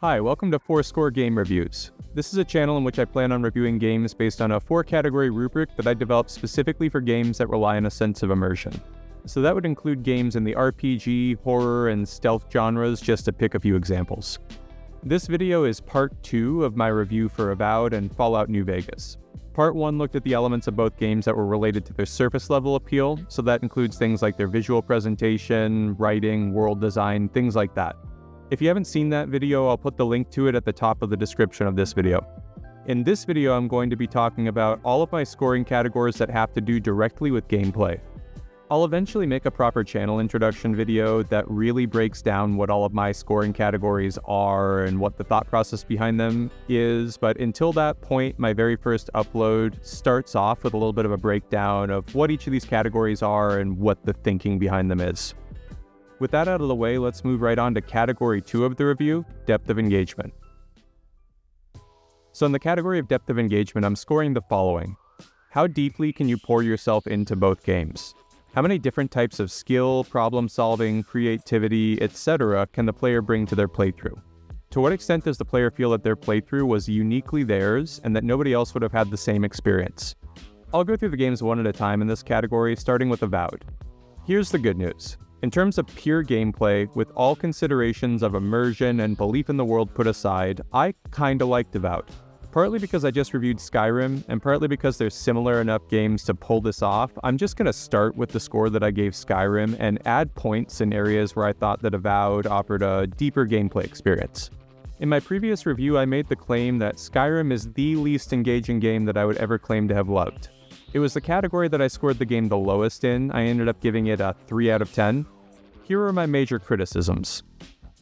Hi, welcome to 4Score Game Reviews. This is a channel in which I plan on reviewing games based on a 4-category rubric that I developed specifically for games that rely on a sense of immersion. So that would include games in the RPG, horror, and stealth genres, just to pick a few examples. This video is part 2 of my review for Avowed and Fallout New Vegas. Part 1 looked at the elements of both games that were related to their surface level appeal, so that includes things like their visual presentation, writing, world design, things like that. If you haven't seen that video, I'll put the link to it at the top of the description of this video. In this video, I'm going to be talking about all of my scoring categories that have to do directly with gameplay. I'll eventually make a proper channel introduction video that really breaks down what all of my scoring categories are and what the thought process behind them is, but until that point, my very first upload starts off with a little bit of a breakdown of what each of these categories are and what the thinking behind them is. With that out of the way, let's move right on to category 2 of the review, depth of engagement. So in the category of depth of engagement, I'm scoring the following. How deeply can you pour yourself into both games? How many different types of skill, problem solving, creativity, etc. can the player bring to their playthrough? To what extent does the player feel that their playthrough was uniquely theirs and that nobody else would have had the same experience? I'll go through the games one at a time in this category, starting with Avowed. Here's the good news. In terms of pure gameplay, with all considerations of immersion and belief in the world put aside, I kinda liked Avowed. Partly because I just reviewed Skyrim, and partly because there's similar enough games to pull this off, I'm just gonna start with the score that I gave Skyrim and add points in areas where I thought that Avowed offered a deeper gameplay experience. In my previous review, I made the claim that Skyrim is the least engaging game that I would ever claim to have loved. It was the category that I scored the game the lowest in. I ended up giving it a 3 out of 10. Here are my major criticisms.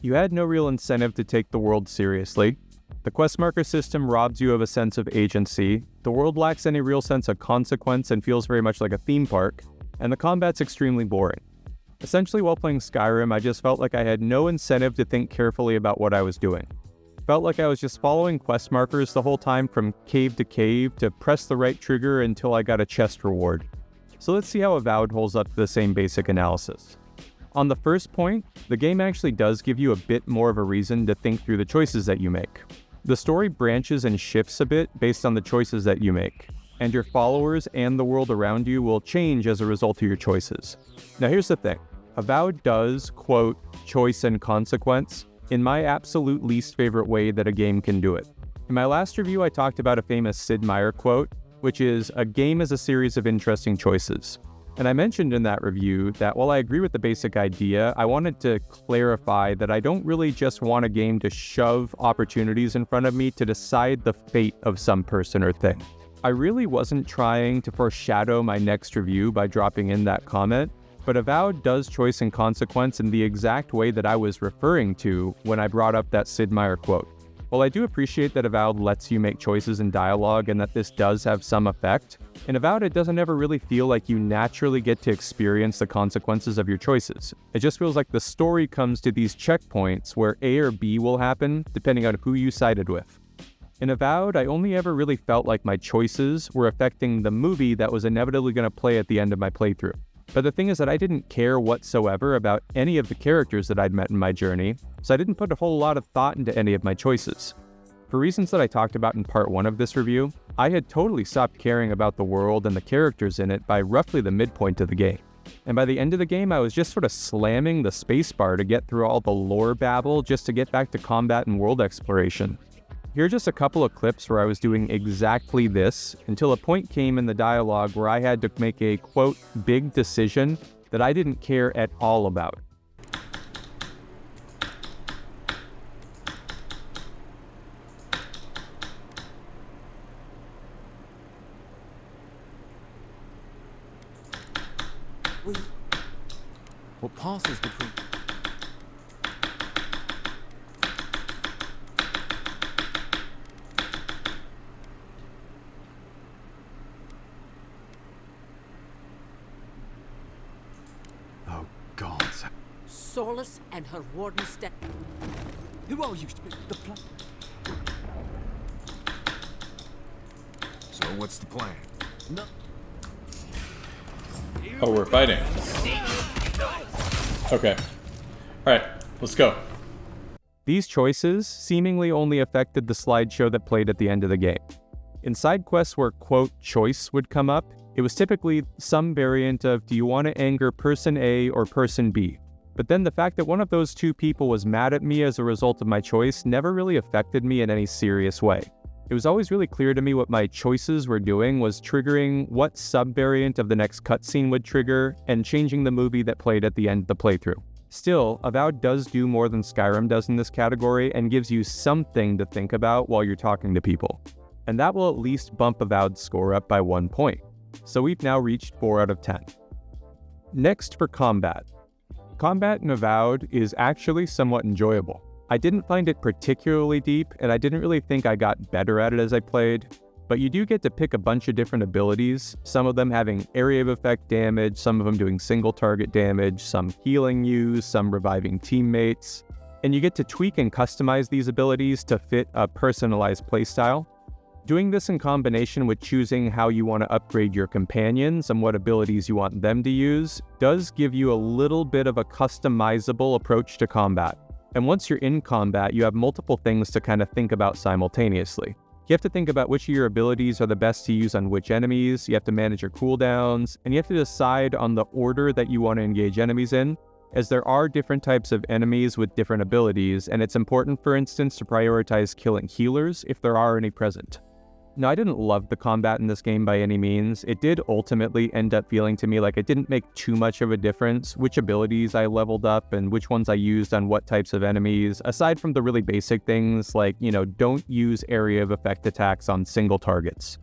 You had no real incentive to take the world seriously. The quest marker system robs you of a sense of agency. The world lacks any real sense of consequence and feels very much like a theme park. And the combat's extremely boring. Essentially, while playing Skyrim, I just felt like I had no incentive to think carefully about what I was doing. Felt like I was just following quest markers the whole time from cave to cave to press the right trigger until I got a chest reward. So let's see how Avowed holds up to the same basic analysis. On the first point, the game actually does give you a bit more of a reason to think through the choices that you make. The story branches and shifts a bit based on the choices that you make, and your followers and the world around you will change as a result of your choices. Now here's the thing, Avowed does, quote, choice and consequence, in my absolute least favorite way that a game can do it. In my last review, I talked about a famous Sid Meier quote, which is, a game is a series of interesting choices. And I mentioned in that review that while I agree with the basic idea, I wanted to clarify that I don't really just want a game to shove opportunities in front of me to decide the fate of some person or thing. I really wasn't trying to foreshadow my next review by dropping in that comment, but Avowed does choice and consequence in the exact way that I was referring to when I brought up that Sid Meier quote. While I do appreciate that Avowed lets you make choices in dialogue and that this does have some effect, in Avowed it doesn't ever really feel like you naturally get to experience the consequences of your choices. It just feels like the story comes to these checkpoints where A or B will happen depending on who you sided with. In Avowed, I only ever really felt like my choices were affecting the movie that was inevitably going to play at the end of my playthrough. But the thing is that I didn't care whatsoever about any of the characters that I'd met in my journey, so I didn't put a whole lot of thought into any of my choices. For reasons that I talked about in part 1 of this review, I had totally stopped caring about the world and the characters in it by roughly the midpoint of the game. And by the end of the game, I was just sort of slamming the spacebar to get through all the lore babble just to get back to combat and world exploration. Here are just a couple of clips where I was doing exactly this until a point came in the dialogue where I had to make a, quote, big decision that I didn't care at all about. What passes between... Oh, God. Solace and her warden step. Who are you to be the plan? So what's the plan? No. Oh, we're fighting. Okay. Alright, let's go. These choices seemingly only affected the slideshow that played at the end of the game. In side quests where, quote, choice would come up, it was typically some variant of, do you want to anger person A or person B? But then the fact that one of those two people was mad at me as a result of my choice never really affected me in any serious way. It was always really clear to me what my choices were doing was triggering what sub-variant of the next cutscene would trigger and changing the movie that played at the end of the playthrough. Still, Avowed does do more than Skyrim does in this category and gives you something to think about while you're talking to people. And that will at least bump Avowed's score up by 1 point. So we've now reached 4 out of 10. Next for combat. Combat in Avowed is actually somewhat enjoyable. I didn't find it particularly deep, and I didn't really think I got better at it as I played, but you do get to pick a bunch of different abilities, some of them having area of effect damage, some of them doing single target damage, some healing you, some reviving teammates, and you get to tweak and customize these abilities to fit a personalized playstyle. Doing this in combination with choosing how you want to upgrade your companions and what abilities you want them to use does give you a little bit of a customizable approach to combat. And once you're in combat, you have multiple things to kind of think about simultaneously. You have to think about which of your abilities are the best to use on which enemies, you have to manage your cooldowns, and you have to decide on the order that you want to engage enemies in, as there are different types of enemies with different abilities, and it's important, for instance, to prioritize killing healers if there are any present. Now, I didn't love the combat in this game by any means. It did ultimately end up feeling to me like it didn't make too much of a difference which abilities I leveled up and which ones I used on what types of enemies, aside from the really basic things like, don't use area of effect attacks on single targets.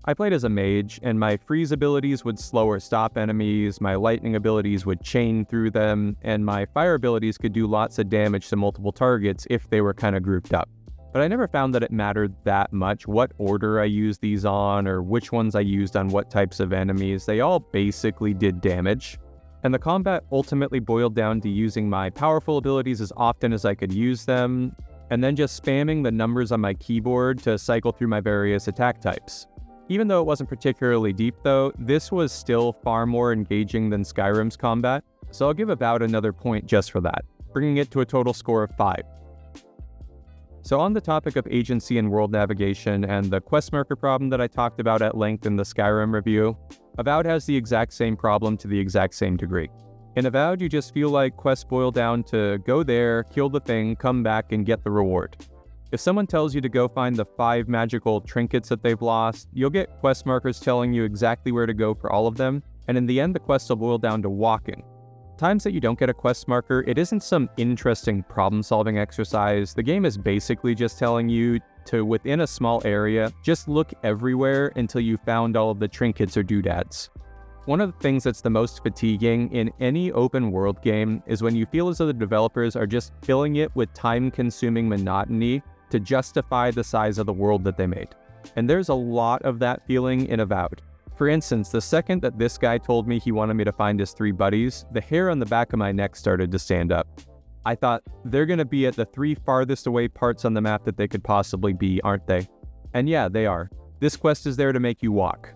I played as a mage, and my freeze abilities would slow or stop enemies, my lightning abilities would chain through them, and my fire abilities could do lots of damage to multiple targets if they were kind of grouped up. But I never found that it mattered that much what order I used these on or which ones I used on what types of enemies. They all basically did damage. And the combat ultimately boiled down to using my powerful abilities as often as I could use them, and then just spamming the numbers on my keyboard to cycle through my various attack types. Even though it wasn't particularly deep though, this was still far more engaging than Skyrim's combat, so I'll give Avowed another point just for that, bringing it to a total score of 5. So on the topic of agency and world navigation and the quest marker problem that I talked about at length in the Skyrim review, Avowed has the exact same problem to the exact same degree. In Avowed, you just feel like quests boil down to go there, kill the thing, come back, and get the reward. If someone tells you to go find the 5 magical trinkets that they've lost, you'll get quest markers telling you exactly where to go for all of them, and in the end the quest will boil down to walking. Times that you don't get a quest marker, it isn't some interesting problem-solving exercise. The game is basically just telling you to, within a small area, just look everywhere until you found all of the trinkets or doodads. One of the things that's the most fatiguing in any open world game is when you feel as though the developers are just filling it with time-consuming monotony to justify the size of the world that they made. And there's a lot of that feeling in Avowed. For instance, the second that this guy told me he wanted me to find his 3 buddies, the hair on the back of my neck started to stand up. I thought, they're going to be at the 3 farthest away parts on the map that they could possibly be, aren't they? And yeah, they are. This quest is there to make you walk.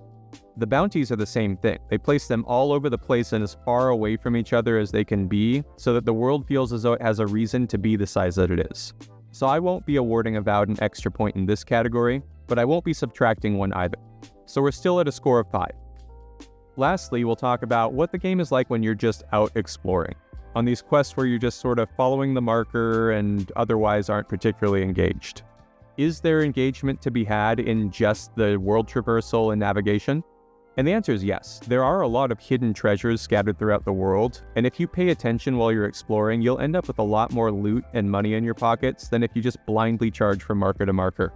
The bounties are the same thing. They place them all over the place and as far away from each other as they can be, so that the world feels as though it has a reason to be the size that it is. So I won't be awarding Avowed an extra point in this category, but I won't be subtracting one either. So we're still at a score of 5. Lastly, we'll talk about what the game is like when you're just out exploring, on these quests where you're just sort of following the marker and otherwise aren't particularly engaged. Is there engagement to be had in just the world traversal and navigation? And the answer is yes. There are a lot of hidden treasures scattered throughout the world, and if you pay attention while you're exploring, you'll end up with a lot more loot and money in your pockets than if you just blindly charge from marker to marker.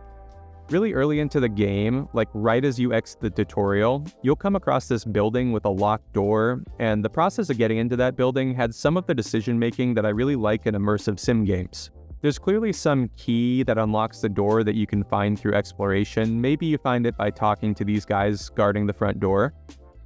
Really early into the game, like right as you exit the tutorial, you'll come across this building with a locked door, and the process of getting into that building had some of the decision-making that I really like in immersive sim games. There's clearly some key that unlocks the door that you can find through exploration. Maybe you find it by talking to these guys guarding the front door.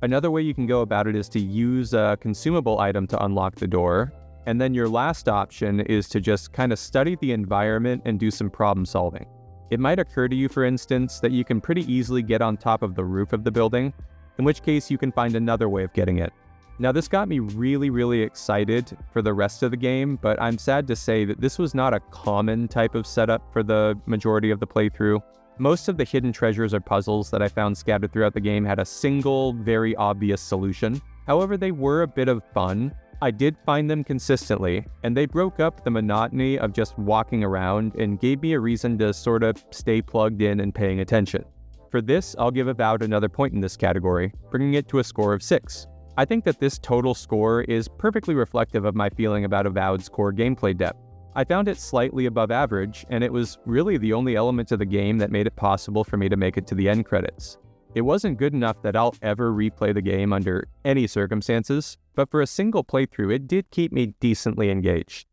Another way you can go about it is to use a consumable item to unlock the door. And then your last option is to just kind of study the environment and do some problem solving. It might occur to you, for instance, that you can pretty easily get on top of the roof of the building, in which case you can find another way of getting it. Now this got me really excited for the rest of the game, but I'm sad to say that this was not a common type of setup for the majority of the playthrough. Most of the hidden treasures or puzzles that I found scattered throughout the game had a single, very obvious solution. However, they were a bit of fun. I did find them consistently, and they broke up the monotony of just walking around and gave me a reason to sort of stay plugged in and paying attention. For this, I'll give Avowed another point in this category, bringing it to a score of 6. I think that this total score is perfectly reflective of my feeling about Avowed's core gameplay depth. I found it slightly above average, and it was really the only element of the game that made it possible for me to make it to the end credits. It wasn't good enough that I'll ever replay the game under any circumstances, but for a single playthrough, it did keep me decently engaged.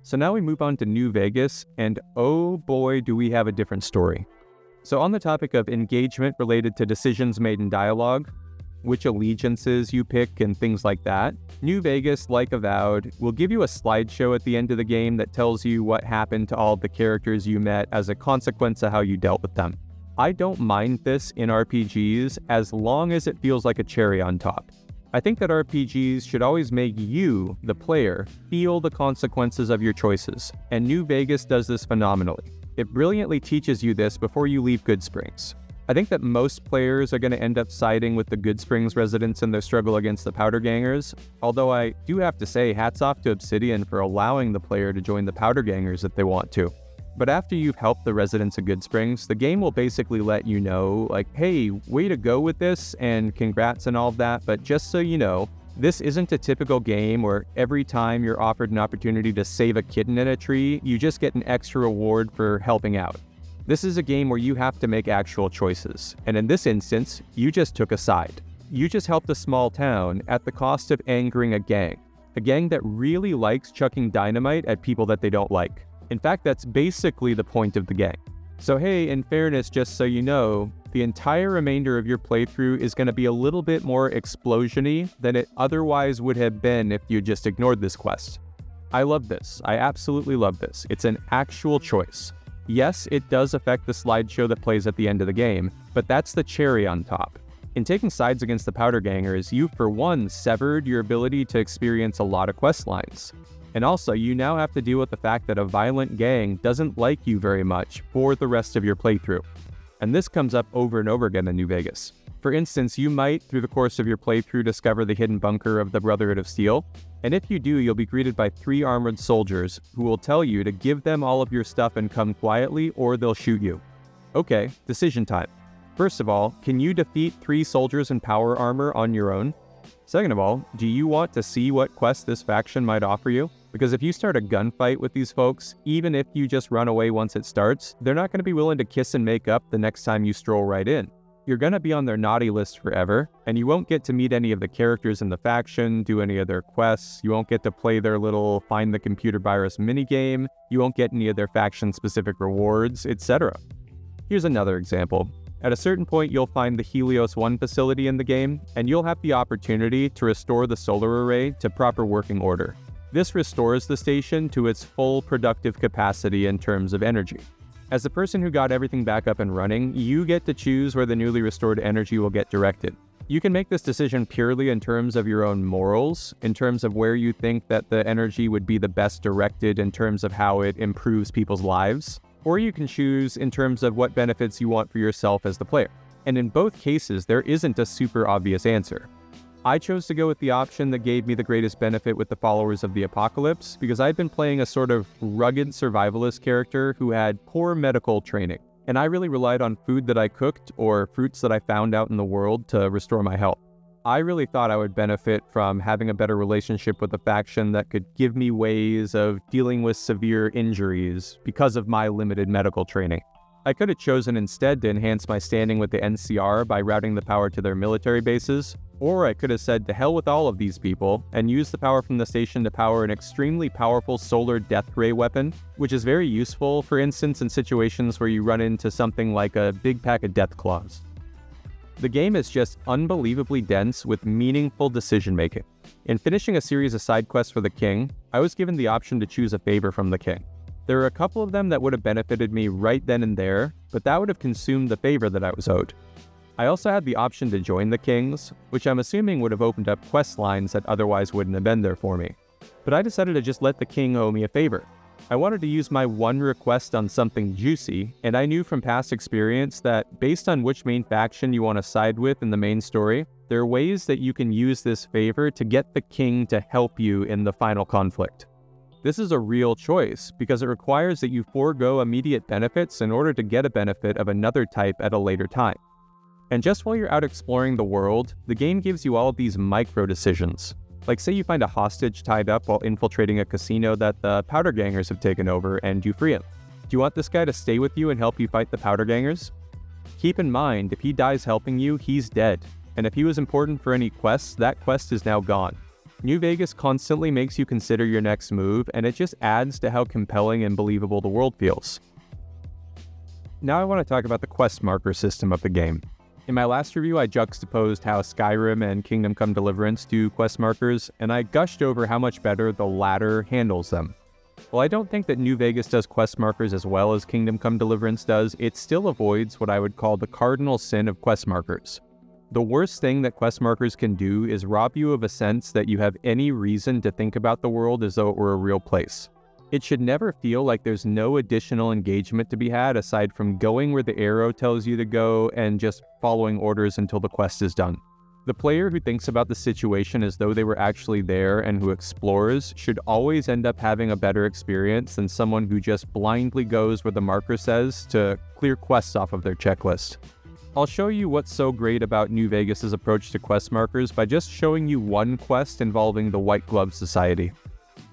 So now we move on to New Vegas, and oh boy do we have a different story. So on the topic of engagement related to decisions made in dialogue, which allegiances you pick and things like that, New Vegas, like Avowed, will give you a slideshow at the end of the game that tells you what happened to all the characters you met as a consequence of how you dealt with them. I don't mind this in RPGs as long as it feels like a cherry on top. I think that RPGs should always make you, the player, feel the consequences of your choices, and New Vegas does this phenomenally. It brilliantly teaches you this before you leave Goodsprings. I think that most players are going to end up siding with the Goodsprings residents in their struggle against the Powder Gangers, although I do have to say hats off to Obsidian for allowing the player to join the Powder Gangers if they want to. But after you've helped the residents of Goodsprings, the game will basically let you know, like, hey, way to go with this, and congrats and all of that, but just so you know, this isn't a typical game where every time you're offered an opportunity to save a kitten in a tree, you just get an extra reward for helping out. This is a game where you have to make actual choices, and in this instance, you just took a side. You just helped a small town at the cost of angering a gang that really likes chucking dynamite at people that they don't like. In fact, that's basically the point of the gang. So hey, in fairness, just so you know, the entire remainder of your playthrough is going to be a little bit more explosion-y than it otherwise would have been if you just ignored this quest. I love this. I absolutely love this. It's an actual choice. Yes, it does affect the slideshow that plays at the end of the game, but that's the cherry on top. In taking sides against the Powder Gangers, you for one severed your ability to experience a lot of quest lines. And also, you now have to deal with the fact that a violent gang doesn't like you very much for the rest of your playthrough. And this comes up over and over again in New Vegas. For instance, you might, through the course of your playthrough, discover the hidden bunker of the Brotherhood of Steel, and if you do, you'll be greeted by 3 armored soldiers who will tell you to give them all of your stuff and come quietly, or they'll shoot you. Okay, decision time. First of all, can you defeat 3 soldiers in power armor on your own? Second of all, do you want to see what quest this faction might offer you? Because if you start a gunfight with these folks, even if you just run away once it starts, they're not going to be willing to kiss and make up the next time you stroll right in. You're going to be on their naughty list forever, and you won't get to meet any of the characters in the faction, do any of their quests, you won't get to play their little find the computer virus minigame, you won't get any of their faction-specific rewards, etc. Here's another example. At a certain point, you'll find the Helios 1 facility in the game, and you'll have the opportunity to restore the solar array to proper working order. This restores the station to its full productive capacity in terms of energy. As the person who got everything back up and running, you get to choose where the newly restored energy will get directed. You can make this decision purely in terms of your own morals, in terms of where you think that the energy would be the best directed in terms of how it improves people's lives, or you can choose in terms of what benefits you want for yourself as the player. And in both cases, there isn't a super obvious answer. I chose to go with the option that gave me the greatest benefit with the followers of the apocalypse because I'd been playing a sort of rugged survivalist character who had poor medical training, and I really relied on food that I cooked or fruits that I found out in the world to restore my health. I really thought I would benefit from having a better relationship with a faction that could give me ways of dealing with severe injuries because of my limited medical training. I could have chosen instead to enhance my standing with the NCR by routing the power to their military bases, or I could have said to hell with all of these people and use the power from the station to power an extremely powerful solar death ray weapon, which is very useful, for instance, in situations where you run into something like a big pack of death claws. The game is just unbelievably dense with meaningful decision-making. In finishing a series of side quests for the king, I was given the option to choose a favor from the king. There are a couple of them that would have benefited me right then and there, but that would have consumed the favor that I was owed. I also had the option to join the kings, which I'm assuming would have opened up quest lines that otherwise wouldn't have been there for me. But I decided to just let the king owe me a favor. I wanted to use my one request on something juicy, and I knew from past experience that based on which main faction you want to side with in the main story, there are ways that you can use this favor to get the king to help you in the final conflict. This is a real choice because it requires that you forego immediate benefits in order to get a benefit of another type at a later time. And just while you're out exploring the world, the game gives you all of these micro decisions. Like say you find a hostage tied up while infiltrating a casino that the powder gangers have taken over and you free him. Do you want this guy to stay with you and help you fight the powder gangers? Keep in mind, if he dies helping you, he's dead. And if he was important for any quests, that quest is now gone. New Vegas constantly makes you consider your next move, and it just adds to how compelling and believable the world feels. Now I want to talk about the quest marker system of the game. In my last review, I juxtaposed how Skyrim and Kingdom Come Deliverance do quest markers, and I gushed over how much better the latter handles them. While I don't think that New Vegas does quest markers as well as Kingdom Come Deliverance does, it still avoids what I would call the cardinal sin of quest markers. The worst thing that quest markers can do is rob you of a sense that you have any reason to think about the world as though it were a real place. It should never feel like there's no additional engagement to be had aside from going where the arrow tells you to go and just following orders until the quest is done. The player who thinks about the situation as though they were actually there and who explores should always end up having a better experience than someone who just blindly goes where the marker says to clear quests off of their checklist. I'll show you what's so great about New Vegas' approach to quest markers by just showing you one quest involving the White Glove Society.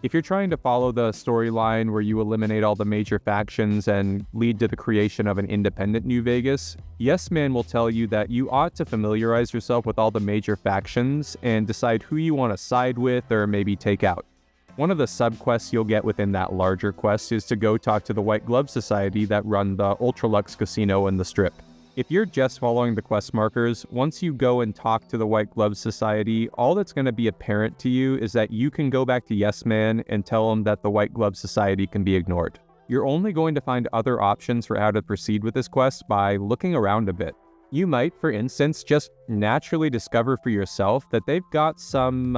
If you're trying to follow the storyline where you eliminate all the major factions and lead to the creation of an independent New Vegas, Yes Man will tell you that you ought to familiarize yourself with all the major factions and decide who you want to side with or maybe take out. One of the sub-quests you'll get within that larger quest is to go talk to the White Glove Society that run the Ultralux Casino in the Strip. If you're just following the quest markers, once you go and talk to the White Glove Society, all that's going to be apparent to you is that you can go back to Yes Man and tell him that the White Glove Society can be ignored. You're only going to find other options for how to proceed with this quest by looking around a bit. You might, for instance, just naturally discover for yourself that they've got some,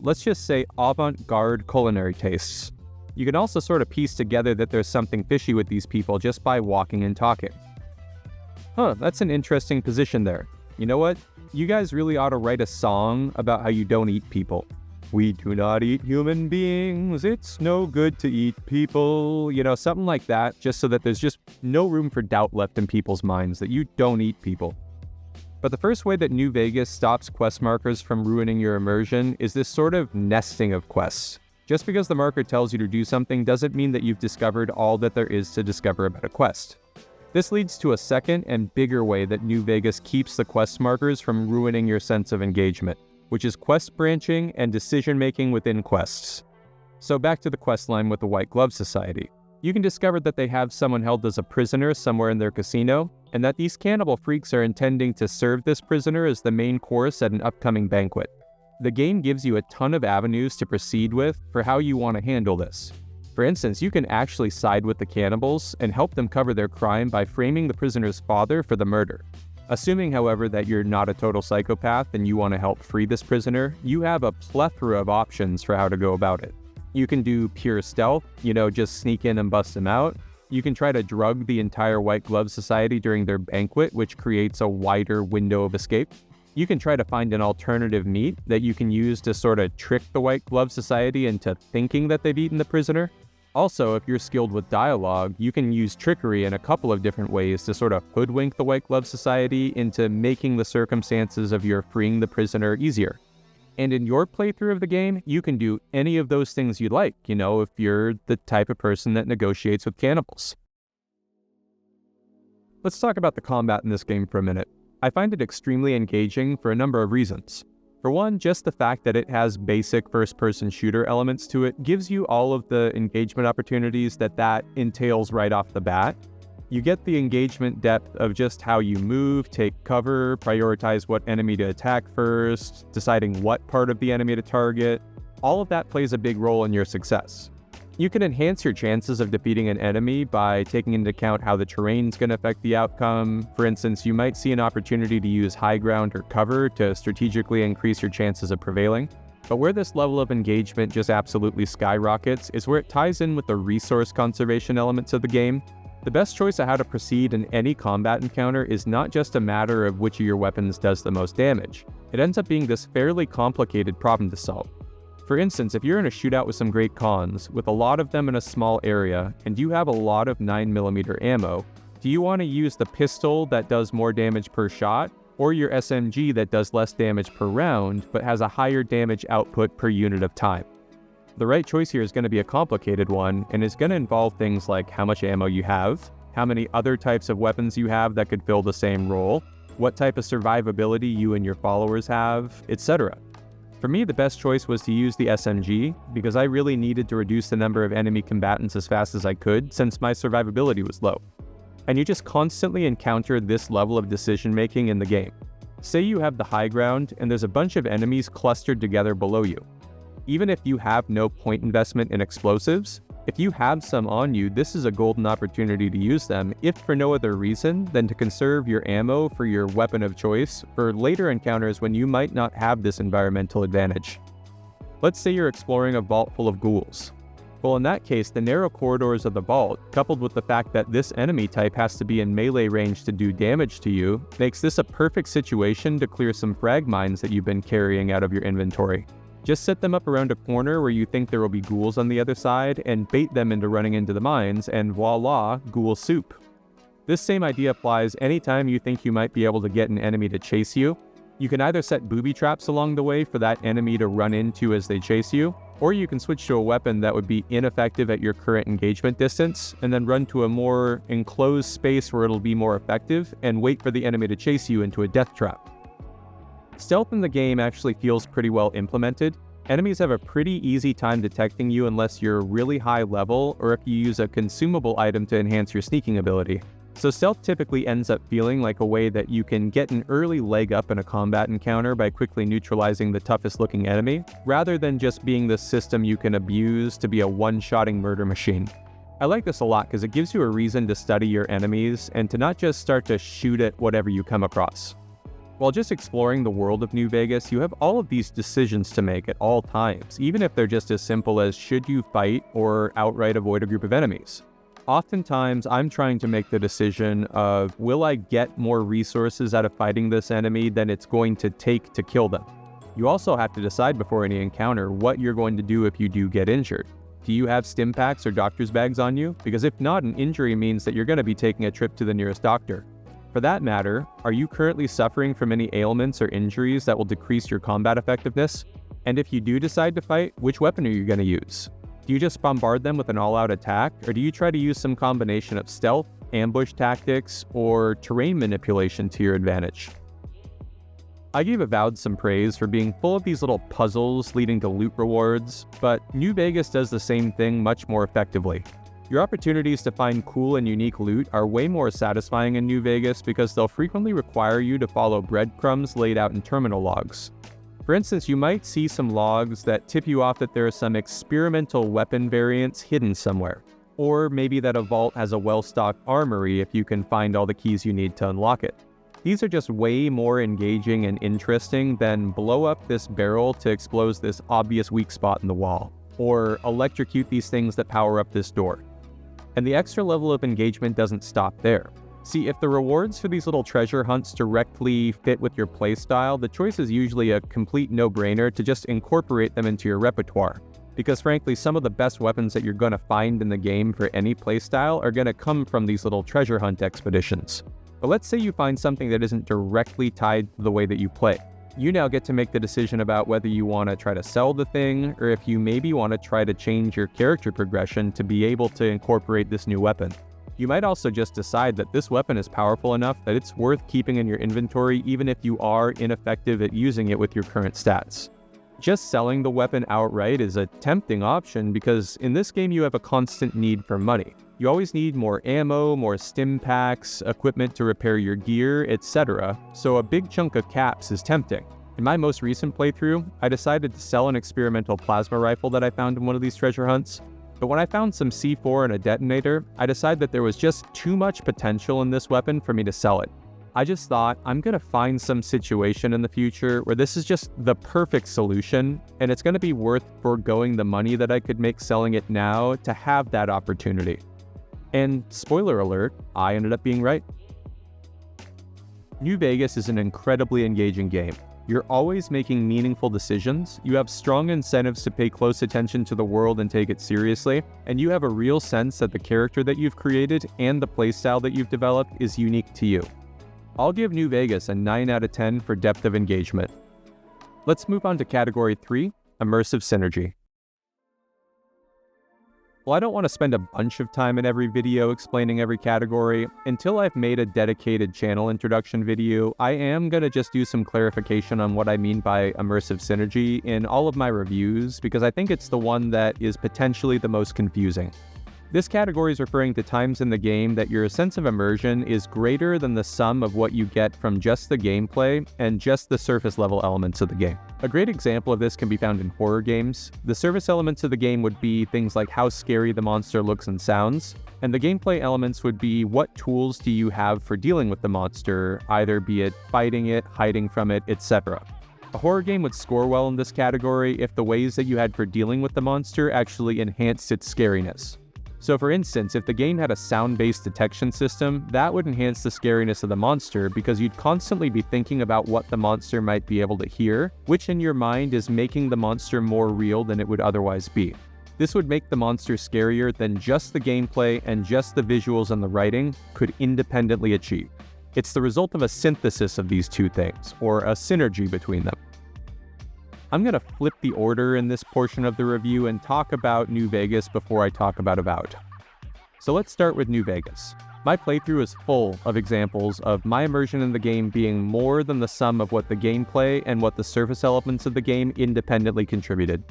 let's just say, avant-garde culinary tastes. You can also sort of piece together that there's something fishy with these people just by walking and talking. That's an interesting position there. You know what? You guys really ought to write a song about how you don't eat people. We do not eat human beings. It's no good to eat people. You know, something like that, just so that there's just no room for doubt left in people's minds that you don't eat people. But the first way that New Vegas stops quest markers from ruining your immersion is this sort of nesting of quests. Just because the marker tells you to do something doesn't mean that you've discovered all that there is to discover about a quest. This leads to a second and bigger way that New Vegas keeps the quest markers from ruining your sense of engagement, which is quest branching and decision-making within quests. So back to the quest line with the White Glove Society. You can discover that they have someone held as a prisoner somewhere in their casino, and that these cannibal freaks are intending to serve this prisoner as the main course at an upcoming banquet. The game gives you a ton of avenues to proceed with for how you want to handle this. For instance, you can actually side with the cannibals and help them cover their crime by framing the prisoner's father for the murder. Assuming, however, that you're not a total psychopath and you want to help free this prisoner, you have a plethora of options for how to go about it. You can do pure stealth, just sneak in and bust him out. You can try to drug the entire White Glove Society during their banquet, which creates a wider window of escape. You can try to find an alternative meat that you can use to sort of trick the White Glove Society into thinking that they've eaten the prisoner. Also, if you're skilled with dialogue, you can use trickery in a couple of different ways to sort of hoodwink the White Glove Society into making the circumstances of your freeing the prisoner easier. And in your playthrough of the game, you can do any of those things you like, if you're the type of person that negotiates with cannibals. Let's talk about the combat in this game for a minute. I find it extremely engaging for a number of reasons. For one, just the fact that it has basic first-person shooter elements to it gives you all of the engagement opportunities that entails right off the bat. You get the engagement depth of just how you move, take cover, prioritize what enemy to attack first, deciding what part of the enemy to target. All of that plays a big role in your success. You can enhance your chances of defeating an enemy by taking into account how the terrain's going to affect the outcome. For instance, you might see an opportunity to use high ground or cover to strategically increase your chances of prevailing. But where this level of engagement just absolutely skyrockets is where it ties in with the resource conservation elements of the game. The best choice of how to proceed in any combat encounter is not just a matter of which of your weapons does the most damage. It ends up being this fairly complicated problem to solve. For instance, if you're in a shootout with some great cons, with a lot of them in a small area, and you have a lot of 9mm ammo, do you want to use the pistol that does more damage per shot, or your SMG that does less damage per round, but has a higher damage output per unit of time? The right choice here is going to be a complicated one, and is going to involve things like how much ammo you have, how many other types of weapons you have that could fill the same role, what type of survivability you and your followers have, etc. For me, the best choice was to use the SMG, because I really needed to reduce the number of enemy combatants as fast as I could, since my survivability was low. And you just constantly encounter this level of decision making in the game. Say you have the high ground, and there's a bunch of enemies clustered together below you. Even if you have no point investment in explosives, if you have some on you, this is a golden opportunity to use them, if for no other reason than to conserve your ammo for your weapon of choice for later encounters when you might not have this environmental advantage. Let's say you're exploring a vault full of ghouls. Well, in that case, the narrow corridors of the vault, coupled with the fact that this enemy type has to be in melee range to do damage to you, makes this a perfect situation to clear some frag mines that you've been carrying out of your inventory. Just set them up around a corner where you think there will be ghouls on the other side, and bait them into running into the mines, and voila, ghoul soup. This same idea applies anytime you think you might be able to get an enemy to chase you. You can either set booby traps along the way for that enemy to run into as they chase you, or you can switch to a weapon that would be ineffective at your current engagement distance, and then run to a more enclosed space where it'll be more effective, and wait for the enemy to chase you into a death trap. Stealth in the game actually feels pretty well implemented. Enemies have a pretty easy time detecting you unless you're really high level, or if you use a consumable item to enhance your sneaking ability. So stealth typically ends up feeling like a way that you can get an early leg up in a combat encounter by quickly neutralizing the toughest looking enemy, rather than just being the system you can abuse to be a one-shotting murder machine. I like this a lot because it gives you a reason to study your enemies and to not just start to shoot at whatever you come across. While just exploring the world of New Vegas, you have all of these decisions to make at all times, even if they're just as simple as should you fight or outright avoid a group of enemies. Oftentimes, I'm trying to make the decision of, will I get more resources out of fighting this enemy than it's going to take to kill them? You also have to decide before any encounter what you're going to do if you do get injured. Do you have stim packs or doctor's bags on you? Because if not, an injury means that you're going to be taking a trip to the nearest doctor. For that matter, are you currently suffering from any ailments or injuries that will decrease your combat effectiveness? And if you do decide to fight, which weapon are you going to use? Do you just bombard them with an all-out attack, or do you try to use some combination of stealth, ambush tactics, or terrain manipulation to your advantage? I gave Avowed some praise for being full of these little puzzles leading to loot rewards, but New Vegas does the same thing much more effectively. Your opportunities to find cool and unique loot are way more satisfying in New Vegas because they'll frequently require you to follow breadcrumbs laid out in terminal logs. For instance, you might see some logs that tip you off that there are some experimental weapon variants hidden somewhere. Or maybe that a vault has a well-stocked armory if you can find all the keys you need to unlock it. These are just way more engaging and interesting than blow up this barrel to expose this obvious weak spot in the wall, or electrocute these things that power up this door. And the extra level of engagement doesn't stop there. See, if the rewards for these little treasure hunts directly fit with your playstyle, the choice is usually a complete no-brainer to just incorporate them into your repertoire. Because frankly, some of the best weapons that you're going to find in the game for any playstyle are going to come from these little treasure hunt expeditions. But let's say you find something that isn't directly tied to the way that you play. You now get to make the decision about whether you want to try to sell the thing, or if you maybe want to try to change your character progression to be able to incorporate this new weapon. You might also just decide that this weapon is powerful enough that it's worth keeping in your inventory even if you are ineffective at using it with your current stats. Just selling the weapon outright is a tempting option because in this game you have a constant need for money. You always need more ammo, more stim packs, equipment to repair your gear, etc. So a big chunk of caps is tempting. In my most recent playthrough, I decided to sell an experimental plasma rifle that I found in one of these treasure hunts. But when I found some C4 and a detonator, I decided that there was just too much potential in this weapon for me to sell it. I just thought, I'm gonna find some situation in the future where this is just the perfect solution, and it's gonna be worth foregoing the money that I could make selling it now to have that opportunity. And spoiler alert, I ended up being right. New Vegas is an incredibly engaging game. You're always making meaningful decisions, you have strong incentives to pay close attention to the world and take it seriously, and you have a real sense that the character that you've created and the playstyle that you've developed is unique to you. I'll give New Vegas a 9 out of 10 for depth of engagement. Let's move on to Category 3, Immersive Synergy. Well, I don't want to spend a bunch of time in every video explaining every category. Until I've made a dedicated channel introduction video, I am going to just do some clarification on what I mean by Immersive Synergy in all of my reviews, because I think it's the one that is potentially the most confusing. This category is referring to times in the game that your sense of immersion is greater than the sum of what you get from just the gameplay and just the surface level elements of the game. A great example of this can be found in horror games. The surface elements of the game would be things like how scary the monster looks and sounds, and the gameplay elements would be what tools do you have for dealing with the monster, either be it fighting it, hiding from it, etc. A horror game would score well in this category if the ways that you had for dealing with the monster actually enhanced its scariness. So for instance, if the game had a sound-based detection system, that would enhance the scariness of the monster because you'd constantly be thinking about what the monster might be able to hear, which in your mind is making the monster more real than it would otherwise be. This would make the monster scarier than just the gameplay and just the visuals and the writing could independently achieve. It's the result of a synthesis of these two things, or a synergy between them. I'm going to flip the order in this portion of the review and talk about New Vegas before I talk about Avowed. So let's start with New Vegas. My playthrough is full of examples of my immersion in the game being more than the sum of what the gameplay and what the surface elements of the game independently contributed.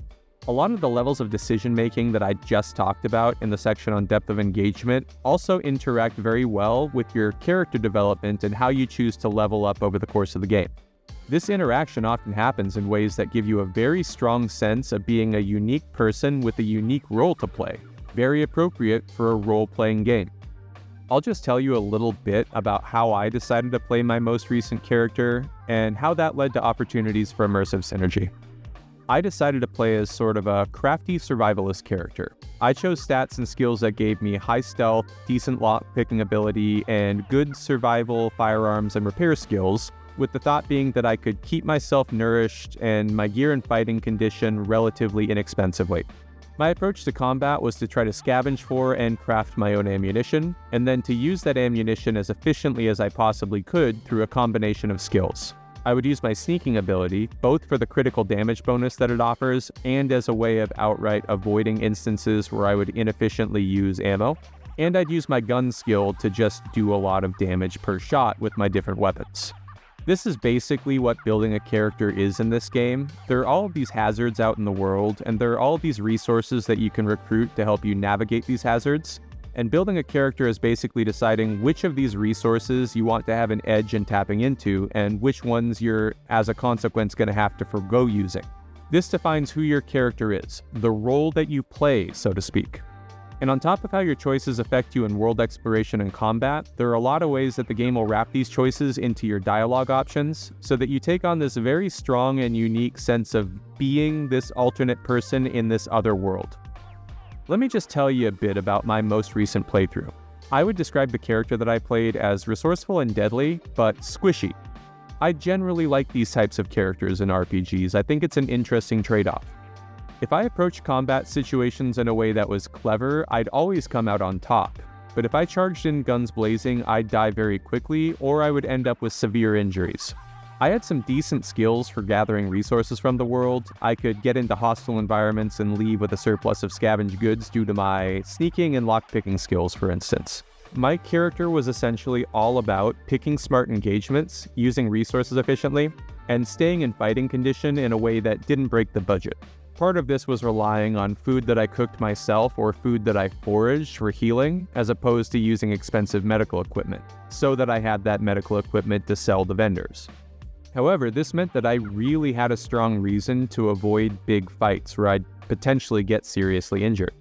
A lot of the levels of decision-making that I just talked about in the section on depth of engagement also interact very well with your character development and how you choose to level up over the course of the game. This interaction often happens in ways that give you a very strong sense of being a unique person with a unique role to play, very appropriate for a role-playing game. I'll just tell you a little bit about how I decided to play my most recent character and how that led to opportunities for immersive synergy. I decided to play as sort of a crafty survivalist character. I chose stats and skills that gave me high stealth, decent lock-picking ability, and good survival, firearms, and repair skills, with the thought being that I could keep myself nourished and my gear and fighting condition relatively inexpensively. My approach to combat was to try to scavenge for and craft my own ammunition, and then to use that ammunition as efficiently as I possibly could through a combination of skills. I would use my sneaking ability, both for the critical damage bonus that it offers, and as a way of outright avoiding instances where I would inefficiently use ammo. And I'd use my gun skill to just do a lot of damage per shot with my different weapons. This is basically what building a character is in this game. There are all of these hazards out in the world, and there are all of these resources that you can recruit to help you navigate these hazards. And building a character is basically deciding which of these resources you want to have an edge in tapping into, and which ones you're, as a consequence, going to have to forgo using. This defines who your character is, the role that you play, so to speak. And on top of how your choices affect you in world exploration and combat, there are a lot of ways that the game will wrap these choices into your dialogue options, so that you take on this very strong and unique sense of being this alternate person in this other world. Let me just tell you a bit about my most recent playthrough. I would describe the character that I played as resourceful and deadly, but squishy. I generally like these types of characters in RPGs. I think it's an interesting trade-off. If I approached combat situations in a way that was clever, I'd always come out on top. But if I charged in guns blazing, I'd die very quickly, or I would end up with severe injuries. I had some decent skills for gathering resources from the world. I could get into hostile environments and leave with a surplus of scavenged goods due to my sneaking and lockpicking skills, for instance. My character was essentially all about picking smart engagements, using resources efficiently, and staying in fighting condition in a way that didn't break the budget. Part of this was relying on food that I cooked myself or food that I foraged for healing, as opposed to using expensive medical equipment, so that I had that medical equipment to sell to vendors. However, this meant that I really had a strong reason to avoid big fights where I'd potentially get seriously injured.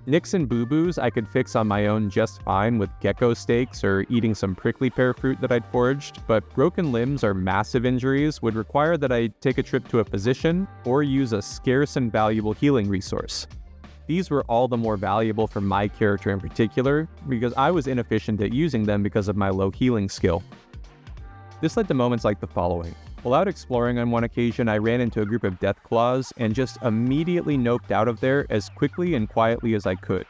Nicks and boo-boos I could fix on my own just fine with gecko steaks or eating some prickly pear fruit that I'd foraged, but broken limbs or massive injuries would require that I take a trip to a physician or use a scarce and valuable healing resource. These were all the more valuable for my character in particular, because I was inefficient at using them because of my low healing skill. This led to moments like the following. While out exploring on one occasion, I ran into a group of deathclaws and just immediately noped out of there as quickly and quietly as I could.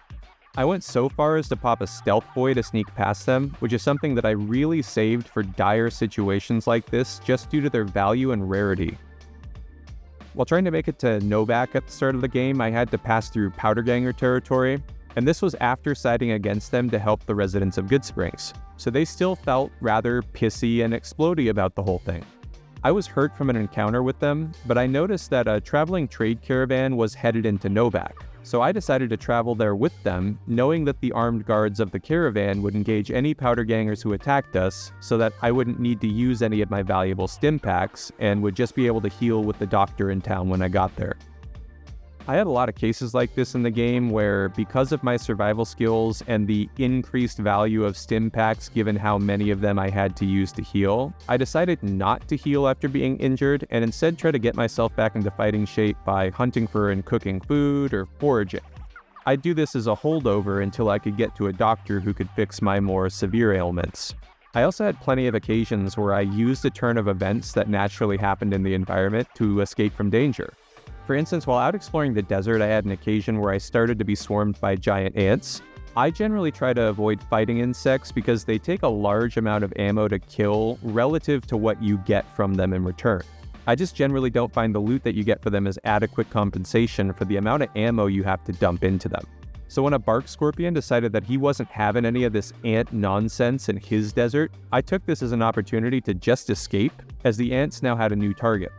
I went so far as to pop a stealth boy to sneak past them, which is something that I really saved for dire situations like this just due to their value and rarity. While trying to make it to Novak at the start of the game, I had to pass through Powderganger territory, and this was after siding against them to help the residents of Goodsprings, so they still felt rather pissy and explodey about the whole thing. I was hurt from an encounter with them, but I noticed that a traveling trade caravan was headed into Novak, so I decided to travel there with them, knowing that the armed guards of the caravan would engage any Powdergangers who attacked us, so that I wouldn't need to use any of my valuable stim packs, and would just be able to heal with the doctor in town when I got there. I had a lot of cases like this in the game where, because of my survival skills and the increased value of stim packs given how many of them I had to use to heal, I decided not to heal after being injured and instead try to get myself back into fighting shape by hunting for and cooking food or foraging. I'd do this as a holdover until I could get to a doctor who could fix my more severe ailments. I also had plenty of occasions where I used a turn of events that naturally happened in the environment to escape from danger. For instance, while out exploring the desert, I had an occasion where I started to be swarmed by giant ants. I generally try to avoid fighting insects because they take a large amount of ammo to kill relative to what you get from them in return. I just generally don't find the loot that you get for them as adequate compensation for the amount of ammo you have to dump into them. So when a bark scorpion decided that he wasn't having any of this ant nonsense in his desert, I took this as an opportunity to just escape, as the ants now had a new target.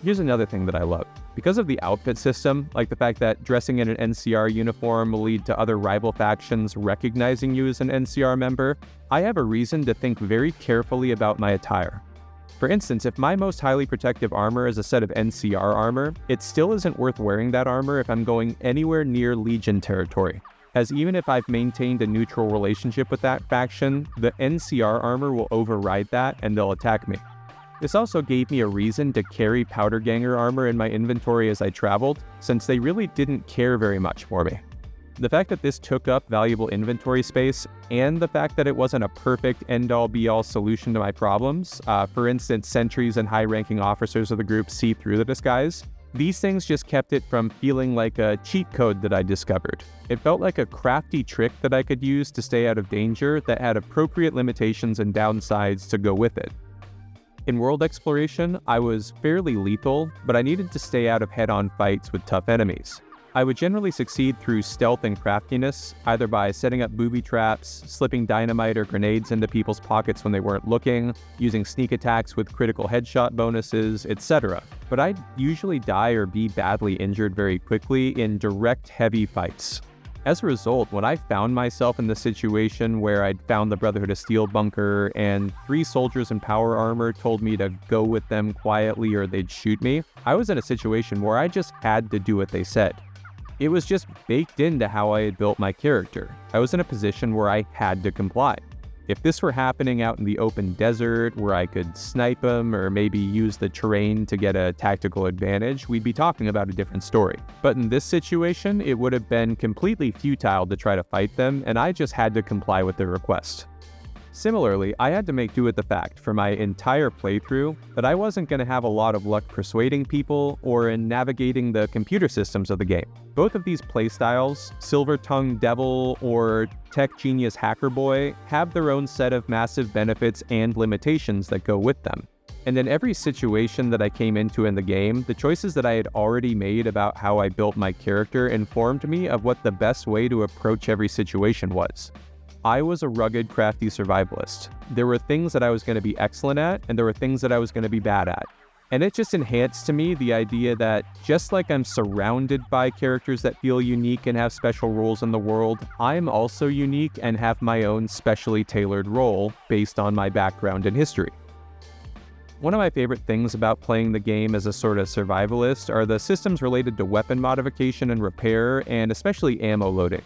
Here's another thing that I love. Because of the outfit system, like the fact that dressing in an NCR uniform will lead to other rival factions recognizing you as an NCR member, I have a reason to think very carefully about my attire. For instance, if my most highly protective armor is a set of NCR armor, it still isn't worth wearing that armor if I'm going anywhere near Legion territory, as even if I've maintained a neutral relationship with that faction, the NCR armor will override that and they'll attack me. This also gave me a reason to carry Powderganger armor in my inventory as I traveled, since they really didn't care very much for me. The fact that this took up valuable inventory space, and the fact that it wasn't a perfect end-all be-all solution to my problems, for instance, sentries and high-ranking officers of the group see through the disguise, these things just kept it from feeling like a cheat code that I discovered. It felt like a crafty trick that I could use to stay out of danger that had appropriate limitations and downsides to go with it. In world exploration, I was fairly lethal, but I needed to stay out of head-on fights with tough enemies. I would generally succeed through stealth and craftiness, either by setting up booby traps, slipping dynamite or grenades into people's pockets when they weren't looking, using sneak attacks with critical headshot bonuses, etc. But I'd usually die or be badly injured very quickly in direct heavy fights. As a result, when I found myself in the situation where I'd found the Brotherhood of Steel bunker and 3 soldiers in power armor told me to go with them quietly or they'd shoot me, I was in a situation where I just had to do what they said. It was just baked into how I had built my character. I was in a position where I had to comply. If this were happening out in the open desert where I could snipe them or maybe use the terrain to get a tactical advantage, we'd be talking about a different story. But in this situation, it would have been completely futile to try to fight them, and I just had to comply with their request. Similarly, I had to make do with the fact for my entire playthrough that I wasn't going to have a lot of luck persuading people or in navigating the computer systems of the game. Both of these playstyles, Silver Tongue Devil or Tech Genius Hacker Boy, have their own set of massive benefits and limitations that go with them. And in every situation that I came into in the game, the choices that I had already made about how I built my character informed me of what the best way to approach every situation was. I was a rugged, crafty survivalist. There were things that I was going to be excellent at, and there were things that I was going to be bad at. And it just enhanced to me the idea that just like I'm surrounded by characters that feel unique and have special roles in the world, I'm also unique and have my own specially tailored role based on my background and history. One of my favorite things about playing the game as a sort of survivalist are the systems related to weapon modification and repair, and especially ammo loading.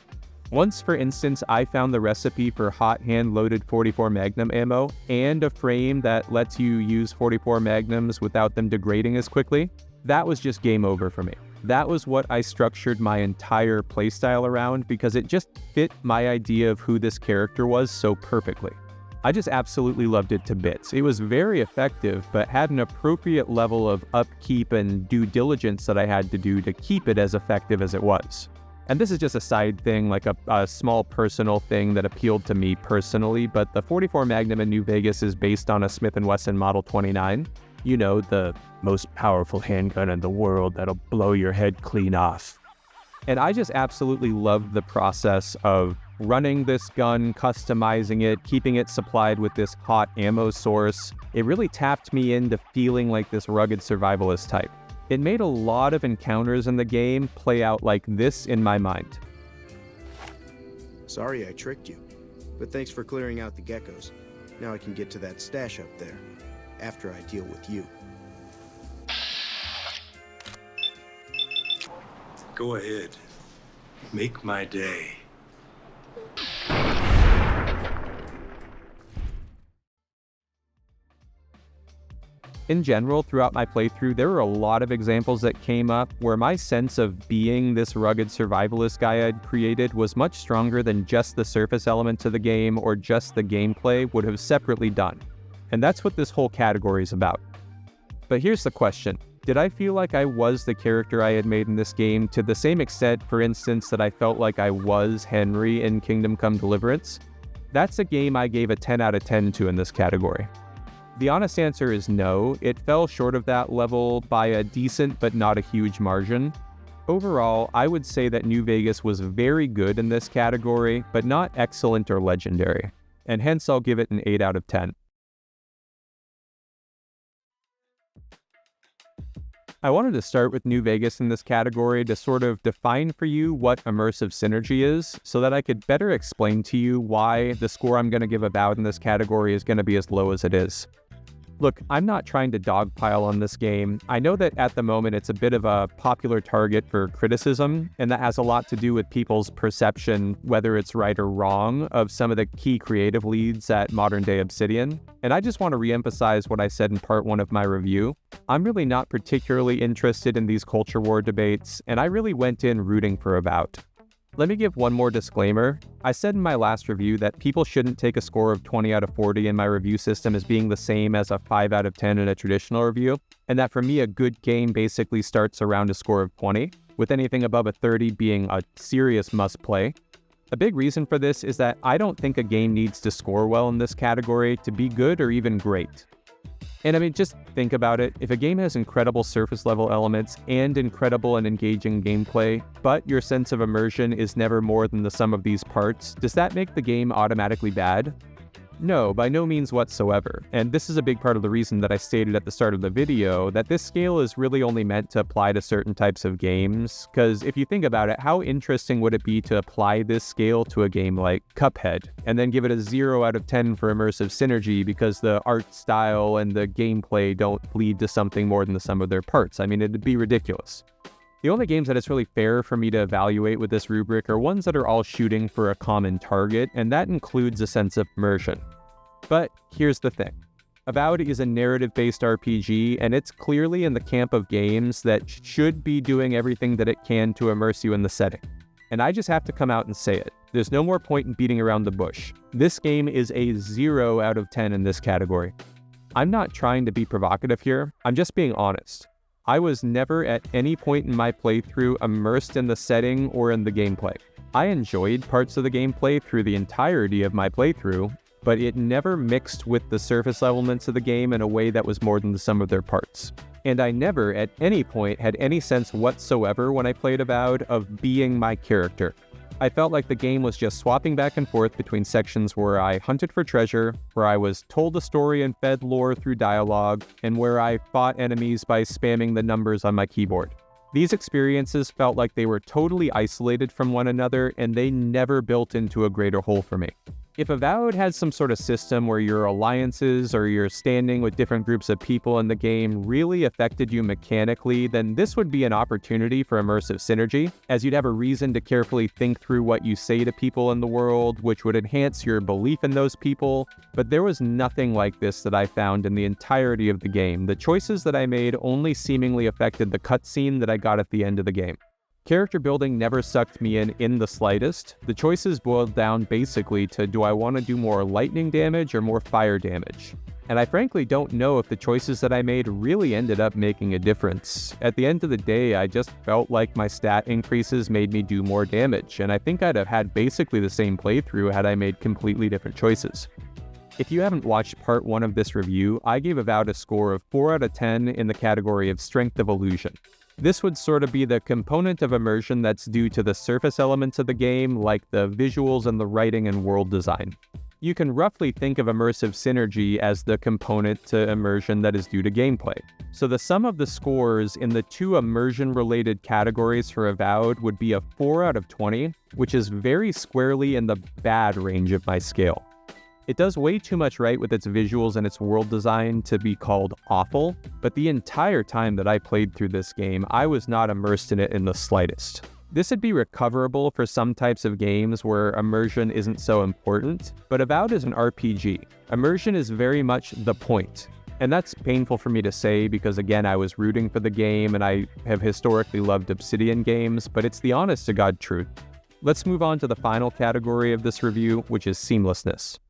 Once, for instance, I found the recipe for hot hand-loaded 44 Magnum ammo and a frame that lets you use 44 Magnums without them degrading as quickly. That was just game over for me. That was what I structured my entire playstyle around because it just fit my idea of who this character was so perfectly. I just absolutely loved it to bits. It was very effective, but had an appropriate level of upkeep and due diligence that I had to do to keep it as effective as it was. And this is just a side thing, like a small personal thing that appealed to me personally, but the 44 Magnum in New Vegas is based on a Smith & Wesson Model 29. You know, the most powerful handgun in the world that'll blow your head clean off. And I just absolutely loved the process of running this gun, customizing it, keeping it supplied with this hot ammo source. It really tapped me into feeling like this rugged survivalist type. It made a lot of encounters in the game play out like this in my mind. Sorry I tricked you, but thanks for clearing out the geckos. Now I can get to that stash up there, after I deal with you. Go ahead. Make my day. In general, throughout my playthrough, there were a lot of examples that came up where my sense of being this rugged survivalist guy I'd created was much stronger than just the surface elements of the game or just the gameplay would have separately done. And that's what this whole category is about. But here's the question. Did I feel like I was the character I had made in this game to the same extent, for instance, that I felt like I was Henry in Kingdom Come Deliverance? That's a game I gave a 10 out of 10 to in this category. The honest answer is no. It fell short of that level by a decent but not a huge margin. Overall, I would say that New Vegas was very good in this category, but not excellent or legendary, and hence I'll give it an 8 out of 10. I wanted to start with New Vegas in this category to sort of define for you what Immersive Synergy is, so that I could better explain to you why the score I'm going to give Avowed in this category is going to be as low as it is. Look, I'm not trying to dogpile on this game. I know that at the moment it's a bit of a popular target for criticism, and that has a lot to do with people's perception, whether it's right or wrong, of some of the key creative leads at modern-day Obsidian. And I just want to reemphasize what I said in part 1 of my review. I'm really not particularly interested in these culture war debates, and I really went in rooting for Avowed. Let me give one more disclaimer. I said in my last review that people shouldn't take a score of 20 out of 40 in my review system as being the same as a 5 out of 10 in a traditional review, and that for me a good game basically starts around a score of 20, with anything above a 30 being a serious must-play. A big reason for this is that I don't think a game needs to score well in this category to be good or even great. And I mean, just think about it. If a game has incredible surface level elements and incredible and engaging gameplay, but your sense of immersion is never more than the sum of these parts, does that make the game automatically bad? No, by no means whatsoever. And this is a big part of the reason that I stated at the start of the video that this scale is really only meant to apply to certain types of games. Because if you think about it, how interesting would it be to apply this scale to a game like Cuphead and then give it a 0 out of 10 for Immersive Synergy because the art style and the gameplay don't lead to something more than the sum of their parts? I mean, it'd be ridiculous. The only games that it's really fair for me to evaluate with this rubric are ones that are all shooting for a common target, and that includes a sense of immersion. But here's the thing. Avowed is a narrative-based RPG, and it's clearly in the camp of games that should be doing everything that it can to immerse you in the setting. And I just have to come out and say it. There's no more point in beating around the bush. This game is a 0 out of 10 in this category. I'm not trying to be provocative here, I'm just being honest. I was never at any point in my playthrough immersed in the setting or in the gameplay. I enjoyed parts of the gameplay through the entirety of my playthrough, but it never mixed with the surface elements of the game in a way that was more than the sum of their parts. And I never at any point had any sense whatsoever when I played Avowed of being my character. I felt like the game was just swapping back and forth between sections where I hunted for treasure, where I was told a story and fed lore through dialogue, and where I fought enemies by spamming the numbers on my keyboard. These experiences felt like they were totally isolated from one another, and they never built into a greater whole for me. If Avowed had some sort of system where your alliances or your standing with different groups of people in the game really affected you mechanically, then this would be an opportunity for immersive synergy, as you'd have a reason to carefully think through what you say to people in the world, which would enhance your belief in those people. But there was nothing like this that I found in the entirety of the game. The choices that I made only seemingly affected the cutscene that I got at the end of the game. Character building never sucked me in the slightest. The choices boiled down basically to, do I want to do more lightning damage or more fire damage? And I frankly don't know if the choices that I made really ended up making a difference. At the end of the day, I just felt like my stat increases made me do more damage, and I think I'd have had basically the same playthrough had I made completely different choices. If you haven't watched part 1 of this review, I gave Avowed a score of 4 out of 10 in the category of Strength of Illusion. This would sort of be the component of immersion that's due to the surface elements of the game, like the visuals and the writing and world design. You can roughly think of Immersive Synergy as the component to immersion that is due to gameplay. So the sum of the scores in the 2 immersion-related categories for Avowed would be a 4 out of 20, which is very squarely in the bad range of my scale. It does way too much right with its visuals and its world design to be called awful, but the entire time that I played through this game, I was not immersed in it in the slightest. This would be recoverable for some types of games where immersion isn't so important, but Avowed is an RPG. Immersion is very much the point. And that's painful for me to say because, again, I was rooting for the game and I have historically loved Obsidian games, but it's the honest-to-God truth. Let's move on to the final category of this review, which is Seamlessness.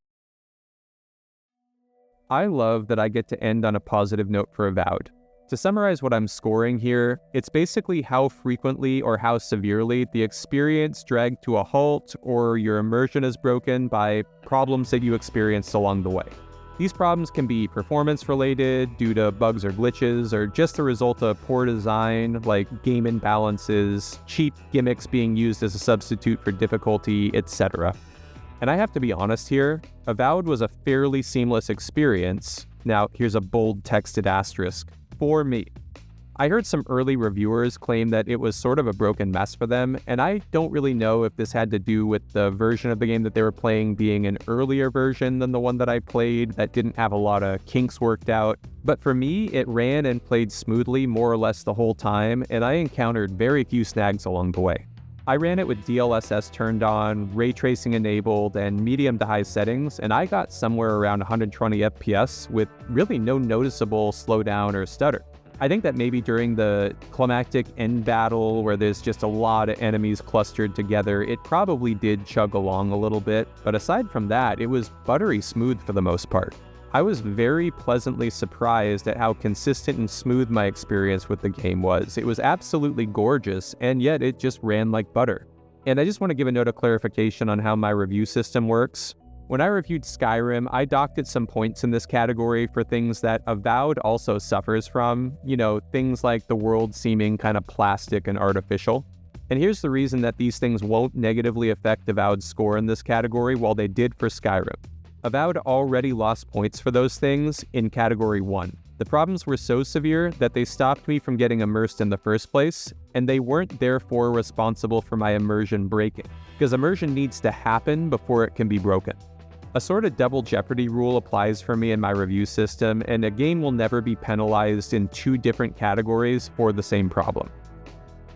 I love that I get to end on a positive note for Avowed. To summarize what I'm scoring here, it's basically how frequently or how severely the experience dragged to a halt or your immersion is broken by problems that you experienced along the way. These problems can be performance-related, due to bugs or glitches, or just the result of poor design, like game imbalances, cheap gimmicks being used as a substitute for difficulty, etc. And I have to be honest here, Avowed was a fairly seamless experience. Now, here's a bold texted asterisk, for me. I heard some early reviewers claim that it was sort of a broken mess for them, and I don't really know if this had to do with the version of the game that they were playing being an earlier version than the one that I played that didn't have a lot of kinks worked out. But for me, it ran and played smoothly more or less the whole time, and I encountered very few snags along the way. I ran it with DLSS turned on, ray tracing enabled, and medium to high settings, and I got somewhere around 120 FPS with really no noticeable slowdown or stutter. I think that maybe during the climactic end battle where there's just a lot of enemies clustered together, it probably did chug along a little bit, but aside from that, it was buttery smooth for the most part. I was very pleasantly surprised at how consistent and smooth my experience with the game was. It was absolutely gorgeous, and yet it just ran like butter. And I just want to give a note of clarification on how my review system works. When I reviewed Skyrim, I docked at some points in this category for things that Avowed also suffers from, things like the world seeming kind of plastic and artificial. And here's the reason that these things won't negatively affect Avowed's score in this category while they did for Skyrim. Avowed already lost points for those things in Category 1. The problems were so severe that they stopped me from getting immersed in the first place, and they weren't therefore responsible for my immersion breaking, because immersion needs to happen before it can be broken. A sort of double jeopardy rule applies for me in my review system, and a game will never be penalized in 2 different categories for the same problem.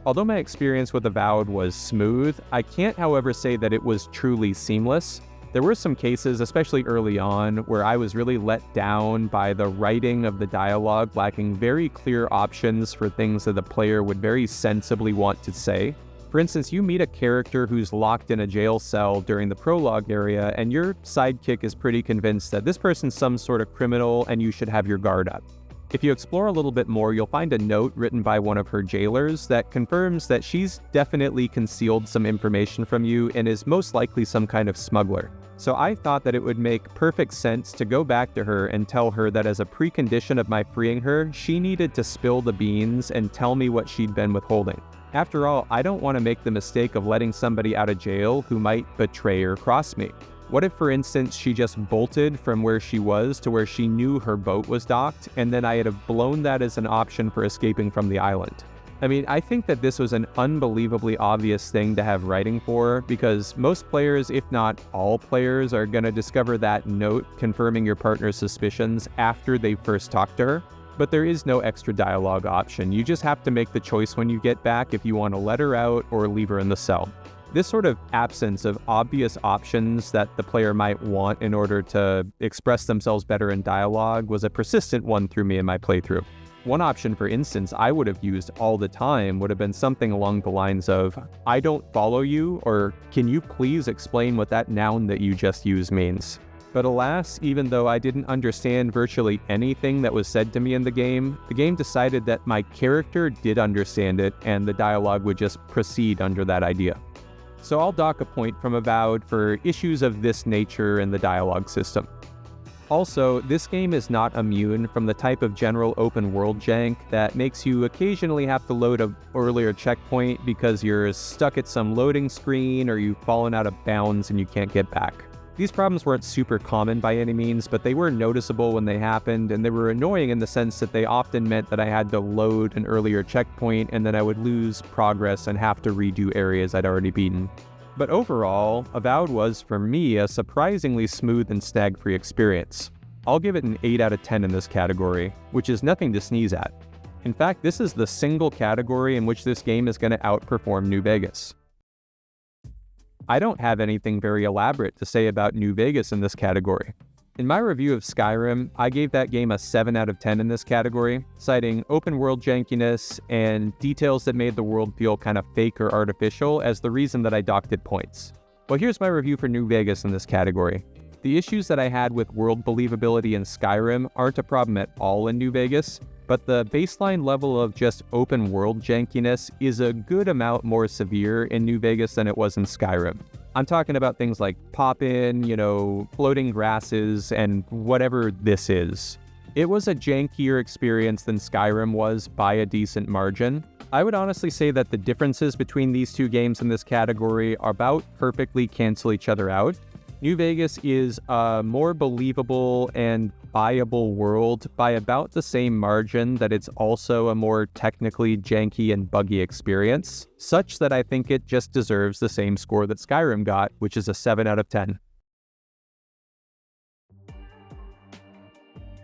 Although my experience with Avowed was smooth, I can't, however, say that it was truly seamless. There were some cases, especially early on, where I was really let down by the writing of the dialogue lacking very clear options for things that the player would very sensibly want to say. For instance, you meet a character who's locked in a jail cell during the prologue area, and your sidekick is pretty convinced that this person's some sort of criminal and you should have your guard up. If you explore a little bit more, you'll find a note written by one of her jailers that confirms that she's definitely concealed some information from you and is most likely some kind of smuggler. So I thought that it would make perfect sense to go back to her and tell her that as a precondition of my freeing her, she needed to spill the beans and tell me what she'd been withholding. After all, I don't want to make the mistake of letting somebody out of jail who might betray or cross me. What if, for instance, she just bolted from where she was to where she knew her boat was docked, and then I had have blown that as an option for escaping from the island? I mean, I think that this was an unbelievably obvious thing to have writing for, because most players, if not all players, are going to discover that note confirming your partner's suspicions after they first talk to her. But there is no extra dialogue option. You just have to make the choice when you get back if you want to let her out or leave her in the cell. This sort of absence of obvious options that the player might want in order to express themselves better in dialogue was a persistent one through me in my playthrough. One option, for instance, I would have used all the time would have been something along the lines of, "I don't follow you," or "Can you please explain what that noun that you just used means?" But alas, even though I didn't understand virtually anything that was said to me in the game decided that my character did understand it, and the dialogue would just proceed under that idea. So I'll dock a point from Avowed for issues of this nature in the dialogue system. Also, this game is not immune from the type of general open world jank that makes you occasionally have to load an earlier checkpoint because you're stuck at some loading screen or you've fallen out of bounds and you can't get back. These problems weren't super common by any means, but they were noticeable when they happened, and they were annoying in the sense that they often meant that I had to load an earlier checkpoint and then I would lose progress and have to redo areas I'd already beaten. But overall, Avowed was, for me, a surprisingly smooth and snag-free experience. I'll give it an 8 out of 10 in this category, which is nothing to sneeze at. In fact, this is the single category in which this game is going to outperform New Vegas. I don't have anything very elaborate to say about New Vegas in this category. In my review of Skyrim, I gave that game a 7 out of 10 in this category, citing open world jankiness and details that made the world feel kind of fake or artificial as the reason that I docked it points. Well, here's my review for New Vegas in this category. The issues that I had with world believability in Skyrim aren't a problem at all in New Vegas, but the baseline level of just open world jankiness is a good amount more severe in New Vegas than it was in Skyrim. I'm talking about things like pop-in, floating grasses, and whatever this is. It was a jankier experience than Skyrim was by a decent margin. I would honestly say that the differences between these two games in this category about perfectly cancel each other out. New Vegas is a more believable and viable world by about the same margin that it's also a more technically janky and buggy experience, such that I think it just deserves the same score that Skyrim got, which is a 7 out of 10.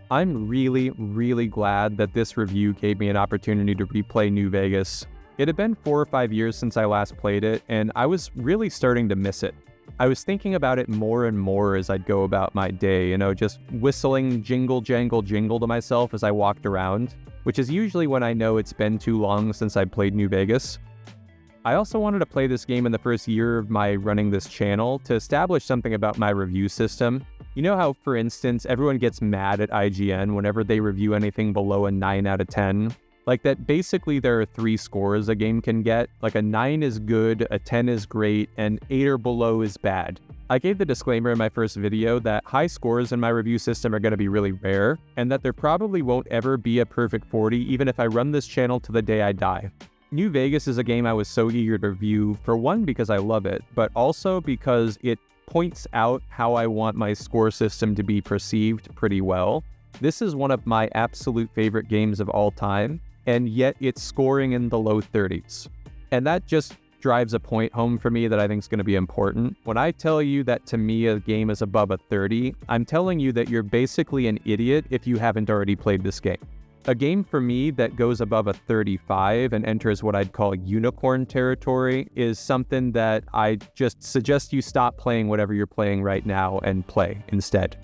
I'm really, really glad that this review gave me an opportunity to replay New Vegas. It had been 4 or 5 years since I last played it, and I was really starting to miss it. I was thinking about it more and more as I'd go about my day, just whistling jingle, jangle, jingle to myself as I walked around, which is usually when I know it's been too long since I played New Vegas. I also wanted to play this game in the first year of my running this channel to establish something about my review system. You know how, for instance, everyone gets mad at IGN whenever they review anything below a 9 out of 10? Like that basically there are 3 scores a game can get. Like a 9 is good, a 10 is great, and 8 or below is bad. I gave the disclaimer in my first video that high scores in my review system are going to be really rare, and that there probably won't ever be a perfect 40 even if I run this channel to the day I die. New Vegas is a game I was so eager to review, for one because I love it, but also because it points out how I want my score system to be perceived pretty well. This is one of my absolute favorite games of all time, and yet it's scoring in the low 30s. And that just drives a point home for me that I think is going to be important. When I tell you that to me a game is above a 30, I'm telling you that you're basically an idiot if you haven't already played this game. A game for me that goes above a 35 and enters what I'd call unicorn territory is something that I just suggest you stop playing whatever you're playing right now and play instead.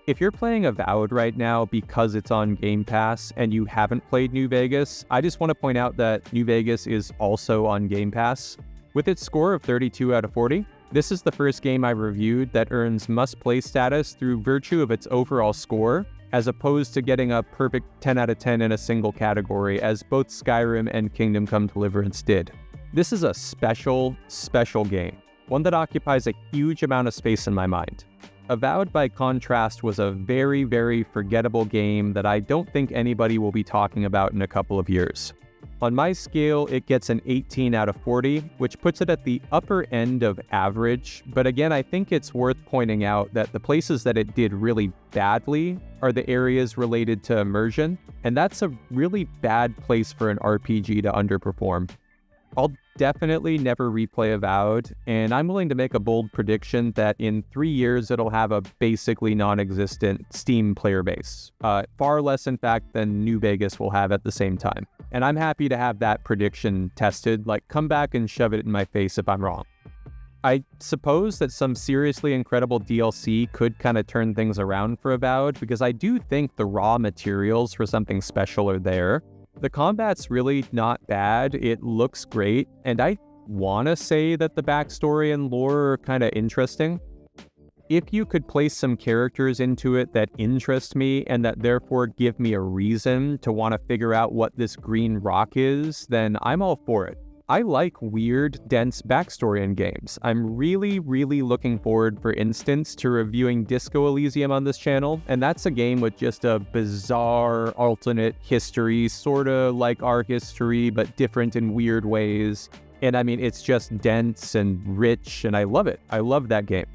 If you're playing Avowed right now because it's on Game Pass and you haven't played New Vegas, I just want to point out that New Vegas is also on Game Pass. With its score of 32 out of 40, this is the first game I've reviewed that earns must-play status through virtue of its overall score, as opposed to getting a perfect 10 out of 10 in a single category, as both Skyrim and Kingdom Come Deliverance did. This is a special, special game, one that occupies a huge amount of space in my mind. Avowed, by contrast, was a very, very forgettable game that I don't think anybody will be talking about in a couple of years. On my scale, it gets an 18 out of 40, which puts it at the upper end of average. But again, I think it's worth pointing out that the places that it did really badly are the areas related to immersion, and that's a really bad place for an RPG to underperform. I'll definitely never replay Avowed, and I'm willing to make a bold prediction that in 3 years it'll have a basically non-existent Steam player base. Far less, in fact, than New Vegas will have at the same time. And I'm happy to have that prediction tested. Like, come back and shove it in my face if I'm wrong. I suppose that some seriously incredible DLC could kind of turn things around for Avowed, because I do think the raw materials for something special are there. The combat's really not bad, it looks great, and I want to say that the backstory and lore are kind of interesting. If you could place some characters into it that interest me and that therefore give me a reason to want to figure out what this green rock is, then I'm all for it. I like weird, dense backstory in games. I'm really looking forward, for instance, to reviewing Disco Elysium on this channel, and that's a game with just a bizarre alternate history, sorta like our history, but different in weird ways. And I mean, it's just dense and rich, and I love it. I love that game.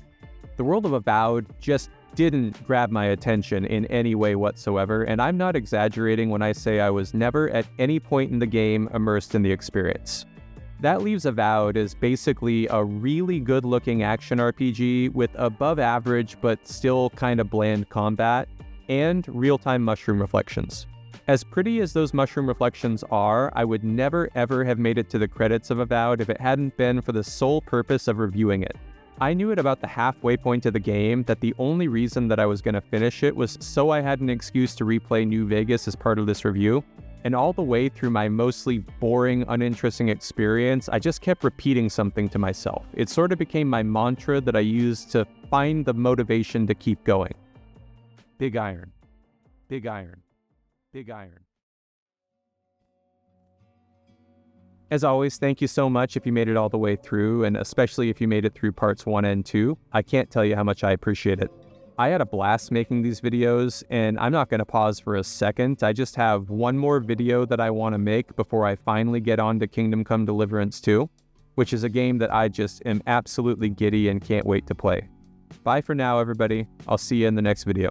The world of Avowed just didn't grab my attention in any way whatsoever, and I'm not exaggerating when I say I was never at any point in the game immersed in the experience. That leaves Avowed as basically a really good-looking action RPG with above average but still kind of bland combat, and real-time mushroom reflections. As pretty as those mushroom reflections are, I would never ever have made it to the credits of Avowed if it hadn't been for the sole purpose of reviewing it. I knew at about the halfway point of the game that the only reason that I was going to finish it was so I had an excuse to replay New Vegas as part of this review. And all the way through my mostly boring, uninteresting experience, I just kept repeating something to myself. It sort of became my mantra that I used to find the motivation to keep going. Big iron. Big iron. Big iron. As always, thank you so much if you made it all the way through, and especially if you made it through parts 1 and 2. I can't tell you how much I appreciate it. I had a blast making these videos, and I'm not going to pause for a second. I just have one more video that I want to make before I finally get on to Kingdom Come Deliverance 2, which is a game that I just am absolutely giddy and can't wait to play. Bye for now, everybody. I'll see you in the next video.